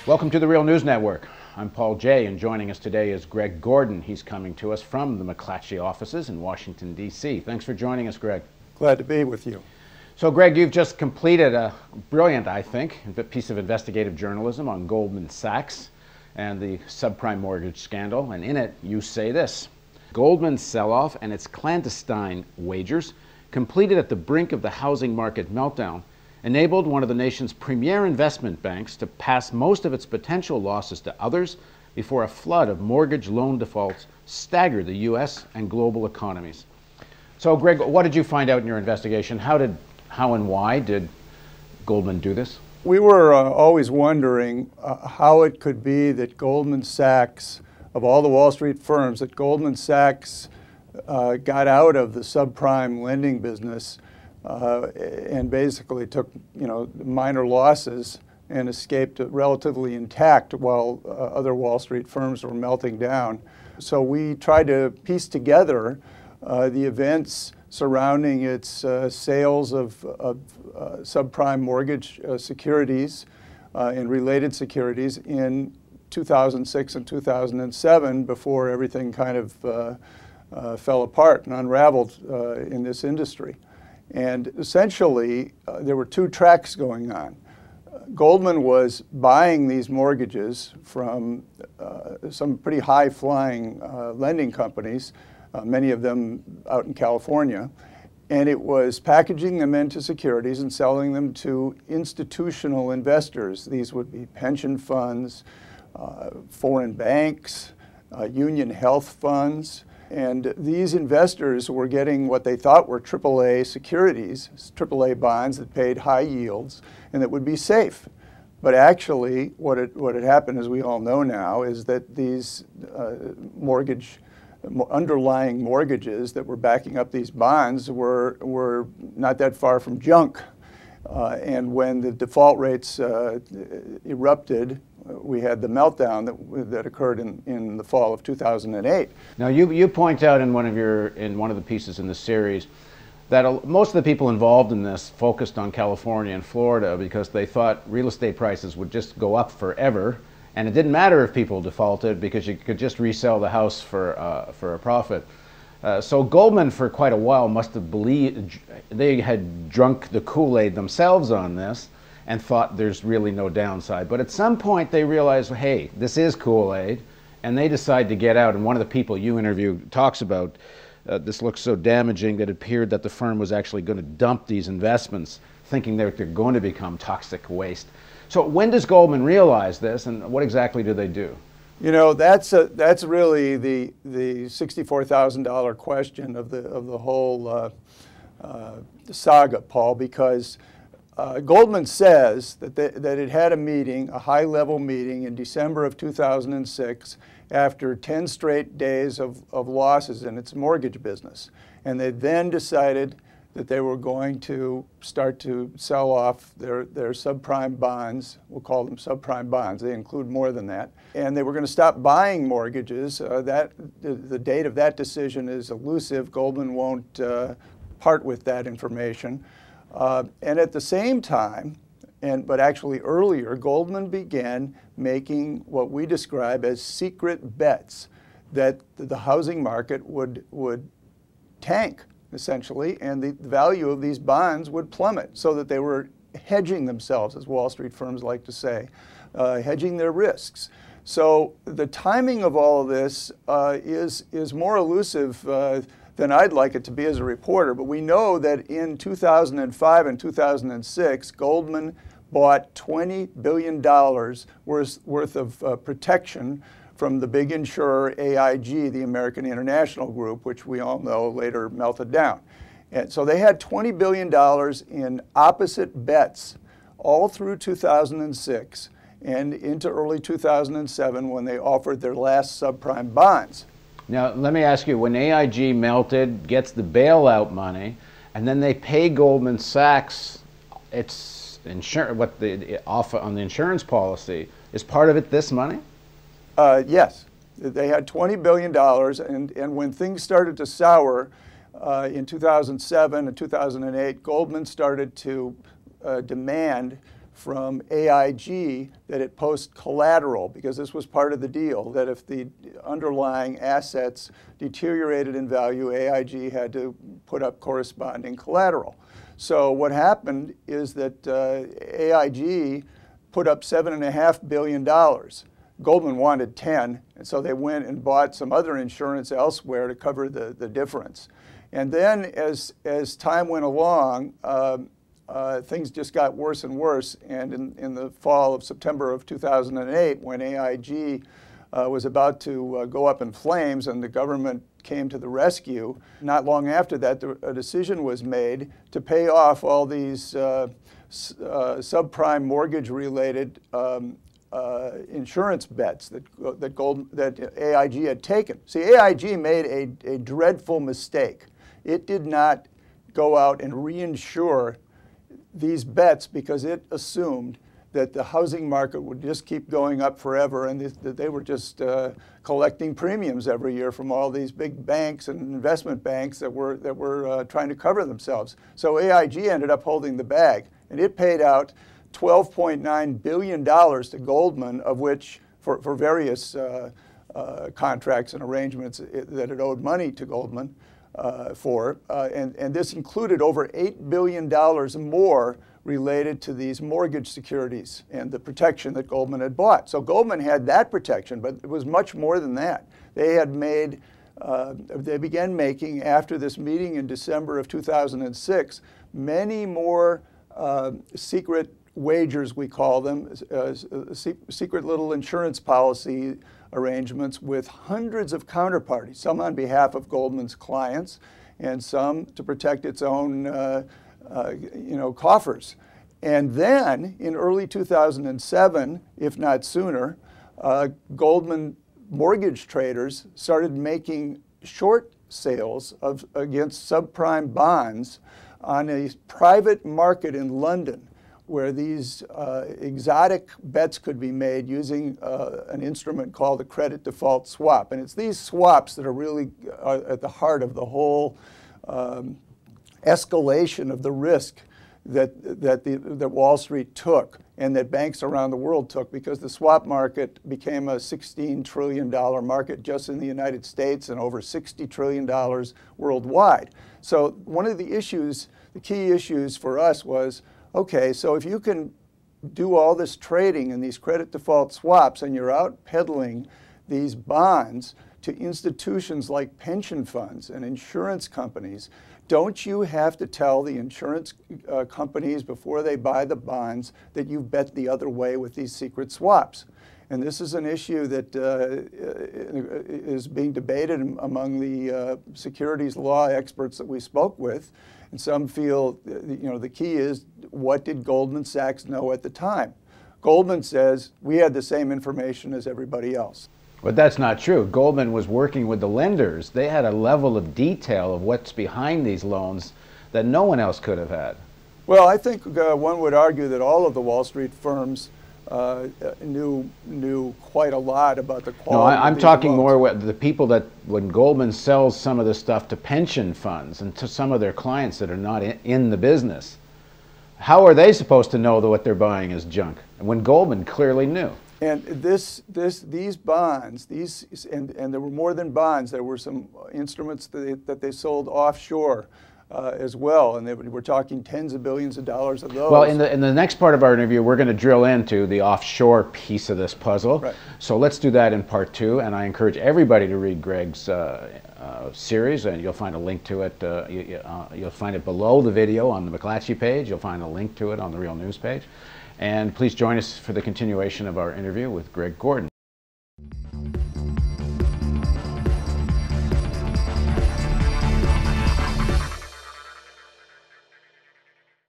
Welcome to the Real News Network. I'm Paul Jay, and joining us today is Greg Gordon. He's coming to us from the McClatchy offices in Washington, D.C. Thanks for joining us, Greg. Glad to be with you. So, Greg, you've just completed a brilliant, I think, piece of investigative journalism on Goldman Sachs and the subprime mortgage scandal, and in it you say this: Goldman's sell-off and its clandestine wagers, completed at the brink of the housing market meltdown, enabled one of the nation's premier investment banks to pass most of its potential losses to others before a flood of mortgage loan defaults staggered the U.S. and global economies. So, Greg, what did you find out in your investigation? How and why did Goldman do this? We were always wondering how it could be that Goldman Sachs, of all the Wall Street firms, that Goldman Sachs got out of the subprime lending business and basically took, minor losses and escaped relatively intact while other Wall Street firms were melting down. So we tried to piece together the events surrounding its sales of subprime mortgage securities and related securities in 2006 and 2007, before everything kind of fell apart and unraveled in this industry. And essentially, there were two tracks going on. Goldman was buying these mortgages from some pretty high-flying lending companies, many of them out in California, and it was packaging them into securities and selling them to institutional investors. These would be pension funds, foreign banks, union health funds. And these investors were getting what they thought were AAA securities, AAA bonds that paid high yields and that would be safe. But actually, what had happened, as we all know now, is that these underlying mortgages that were backing up these bonds were not that far from junk. And when the default rates erupted, we had the meltdown that occurred in the fall of 2008. Now, you point out in one of the pieces in the series that most of the people involved in this focused on California and Florida because they thought real estate prices would just go up forever, and it didn't matter if people defaulted because you could just resell the house for a profit. So Goldman, for quite a while, must have believed they had drunk the Kool-Aid themselves on this and thought there's really no downside. But at some point they realized, hey, this is Kool-Aid, and they decide to get out. And one of the people you interviewed talks about this looks so damaging that it appeared that the firm was actually going to dump these investments, thinking they're going to become toxic waste. So when does Goldman realize this, and what exactly do they do? That's really the $64,000 question of the whole saga, Paul, because Goldman says that it had a meeting, a high-level meeting in December of 2006 after 10 straight days of losses in its mortgage business. And they then decided that they were going to start to sell off their subprime bonds. We'll call them subprime bonds. They include more than that. And they were going to stop buying mortgages. The date of that decision is elusive. Goldman won't part with that information. And at the same time, but actually earlier, Goldman began making what we describe as secret bets that the housing market would tank, essentially, and the value of these bonds would plummet, so that they were hedging themselves, as Wall Street firms like to say, hedging their risks. So the timing of all of this is more elusive than I'd like it to be as a reporter, but we know that in 2005 and 2006, Goldman bought $20 billion worth of protection from the big insurer AIG, the American International Group, which we all know later melted down. And so they had $20 billion in opposite bets all through 2006 and into early 2007 when they offered their last subprime bonds. Now, let me ask you, when AIG melted, gets the bailout money, and then they pay Goldman Sachs its what the offer on the insurance policy, is part of it this money? Yes. They had $20 billion, and when things started to sour in 2007 and 2008, Goldman started to demand from AIG that it post collateral, because this was part of the deal, that if the underlying assets deteriorated in value, AIG had to put up corresponding collateral. So what happened is that AIG put up $7.5 billion. Goldman wanted 10, and so they went and bought some other insurance elsewhere to cover the difference. And then as time went along, things just got worse and worse. And in the fall of September of 2008, when AIG was about to go up in flames and the government came to the rescue, not long after that, a decision was made to pay off all these subprime mortgage-related insurance bets that AIG had taken. See, AIG made a dreadful mistake. It did not go out and reinsure these bets because it assumed that the housing market would just keep going up forever and that they were just collecting premiums every year from all these big banks and investment banks that were trying to cover themselves. So AIG ended up holding the bag, and it paid out $12.9 billion to Goldman, of which, for various contracts and arrangements that it owed money to Goldman and this included over $8 billion more related to these mortgage securities and the protection that Goldman had bought. So Goldman had that protection, but it was much more than that. They had made, they began making, after this meeting in December of 2006, many more secret wagers, we call them, secret little insurance policy arrangements with hundreds of counterparties, some on behalf of Goldman's clients and some to protect its own coffers. And then in early 2007, if not sooner, Goldman mortgage traders started making short sales against subprime bonds on a private market in London, where these exotic bets could be made using an instrument called a credit default swap. And it's these swaps that are really at the heart of the whole escalation of the risk that Wall Street took and that banks around the world took, because the swap market became a $16 trillion market just in the United States and over $60 trillion worldwide. So one of the issues, the key issues for us was, okay, so if you can do all this trading in these credit default swaps and you're out peddling these bonds to institutions like pension funds and insurance companies, don't you have to tell the insurance companies before they buy the bonds that you bet the other way with these secret swaps? And this is an issue that is being debated among the securities law experts that we spoke with. And some feel, the key is, what did Goldman Sachs know at the time? Goldman says, we had the same information as everybody else. But that's not true. Goldman was working with the lenders. They had a level of detail of what's behind these loans that no one else could have had. Well, I think one would argue that all of the Wall Street firms knew quite a lot about the quality. No, I'm talking more with the people that, when Goldman sells some of this stuff to pension funds and to some of their clients that are not in the business, how are they supposed to know that what they're buying is junk when Goldman clearly knew? And these bonds, and there were more than bonds. There were some instruments that they sold offshore as well, and we're talking tens of billions of dollars of those. Well, in the next part of our interview, we're going to drill into the offshore piece of this puzzle. Right. So let's do that in part 2, and I encourage everybody to read Greg's series, and you'll find a link to it. You'll find it below the video on the McClatchy page. You'll find a link to it on the Real News page. And please join us for the continuation of our interview with Greg Gordon.